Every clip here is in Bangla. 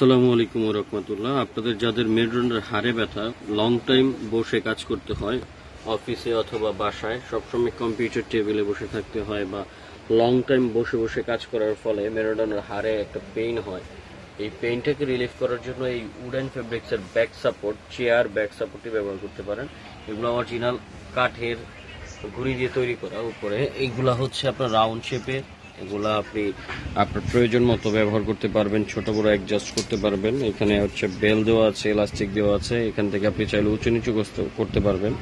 আসসালামু আলাইকুম ওয়া রাহমাতুল্লাহ। আপনাদের যাদের মেরুদণ্ডের হাড়ে ব্যথা, লং টাইম বসে কাজ করতে হয়, অফিসে অথবা বাসায় সবসময় কম্পিউটার টেবিলে বসে থাকতে হয়, বা লং টাইম বসে বসে কাজ করার ফলে মেরুদণ্ডের হাড়ে একটা পেইন হয়, এই পেইনটাকে রিলিফ করার জন্য এই উডেন ফেব্রিক্সের ব্যাক সাপোর্ট, চেয়ার ব্যাক সাপোর্টটি ব্যবহার করতে পারেন। এগুলো অরিজিনাল কাঠের ঘুড়ি দিয়ে তৈরি করা। উপরে এইগুলা হচ্ছে আপনার রাউন্ড শেপের। এগুলা আপনি আপনার প্রয়োজন মতো ব্যবহার করতে পারবেন, ছোট বড় অ্যাডজাস্ট করতে পারবেন। এখানে হচ্ছে বেল দেওয়া আছে, ইলাস্টিক দেওয়া আছে, এখান থেকে আপনি চাইলে উঁচু নিচু করতে পারবেন।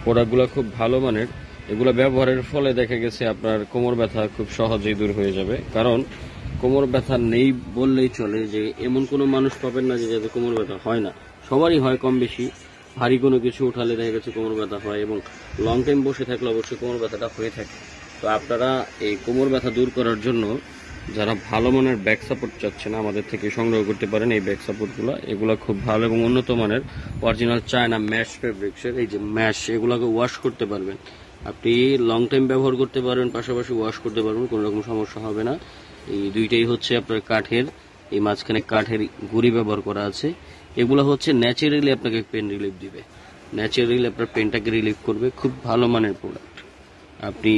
প্রোডাক্টগুলো খুব ভালো মানের। এগুলো ব্যবহারের ফলে দেখা গেছে আপনার কোমর ব্যথা খুব সহজেই দূর হয়ে যাবে। কারণ কোমর ব্যথা নেই বললেই চলে, যে এমন কোনো মানুষ পাবেন না যে যাদের কোমর ব্যথা হয় না। সবারই হয় কম বেশি। ভারী কোনো কিছু উঠালে দেখা গেছে কোমর ব্যথা হয়, এবং লং টাইম বসে থাকলে অবশ্যই কোমর ব্যথাটা হয়ে থাকে। তো আপনারা এই কোমর ব্যথা দূর করার জন্য যারা ভালো মানের ব্যাক সাপোর্ট চাচ্ছেন, আমাদের থেকে সংগ্রহ করতে পারেন এই ব্যাক সাপোর্টগুলো। এগুলো খুব ভালো এবং উন্নত মানের অরিজিনাল চায়না ম্যাশ ফেব্রিক্সের। এই যে ম্যাশ, এগুলোকে ওয়াশ করতে পারবেন, আপনি লং টাইম ব্যবহার করতে পারবেন, পাশাপাশি ওয়াশ করতে পারবেন, কোনো রকম সমস্যা হবে না। এই দুইটাই হচ্ছে আপনার কাঠের, এই মাঝখানে কাঠের গুঁড়ি ব্যবহার করা আছে। এগুলো হচ্ছে ন্যাচারালি আপনাকে পেন রিলিফ দিবে, ন্যাচারালি আপনার পেনটাকে রিলিফ করবে। খুব ভালো মানের প্রোডাক্ট, আপনি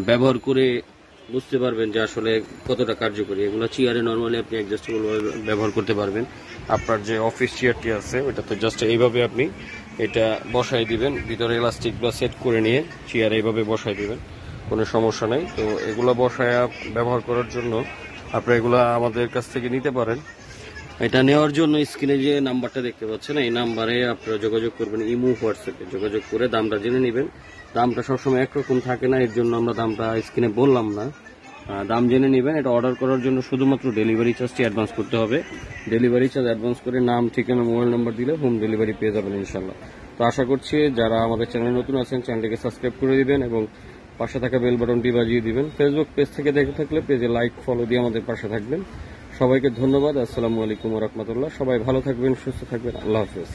ব্যবহার করে বুঝতে পারবেন যে আসলে কতটা কার্যকরী। এগুলো চেয়ারে নর্মালি আপনি অ্যাডজাস্টেবল ব্যবহার করতে পারবেন। আপনার যে অফিস চেয়ারটি আছে ওইটাতে জাস্ট এইভাবে আপনি এটা বসাই দিবেন, ভিতরে ইলাস্টিকগুলো সেট করে নিয়ে চেয়ারে এইভাবে বসাই দিবেন, কোনো সমস্যা নেই। তো এগুলো বসায় ব্যবহার করার জন্য আপনারা এগুলো আমাদের কাছ থেকে নিতে পারেন। এটা নেওয়ার জন্য স্ক্রিনে যে নাম্বারটা দেখতে পাচ্ছেন, এই নাম্বারে আপনারা যোগাযোগ করবেন, ইমো হোয়াটসঅ্যাপে যোগাযোগ করে দামটা জেনে নেবেন। দামটা সবসময় একরকম থাকে না, এর জন্য আমরা দামটা স্ক্রিনে বললাম না। দাম জেনে নেবেন। এটা অর্ডার করার জন্য শুধুমাত্র ডেলিভারি চার্জটি অ্যাডভান্স করতে হবে। ডেলিভারি চার্জ অ্যাডভান্স করে নাম, ঠিকানা, মোবাইল নাম্বার দিলে হোম ডেলিভারি পেয়ে যাবেন ইনশাল্লাহ। তো আশা করছি যারা আমাদের চ্যানেলে নতুন আছেন চ্যানেলটিকে সাবস্ক্রাইব করে দিবেন এবং পাশে থাকা বেল বাটনটি বাজিয়ে দিবেন। ফেসবুক পেজ থেকে দেখে থাকলে পেজে লাইক ফলো দিয়ে আমাদের পাশে থাকবেন। সবাইকে ধন্যবাদ। আসসালামু আলাইকুম ওয়া রাহমাতুল্লাহ। সবাই ভালো থাকবেন, সুস্থ থাকবেন। আল্লাহ হাফেজ।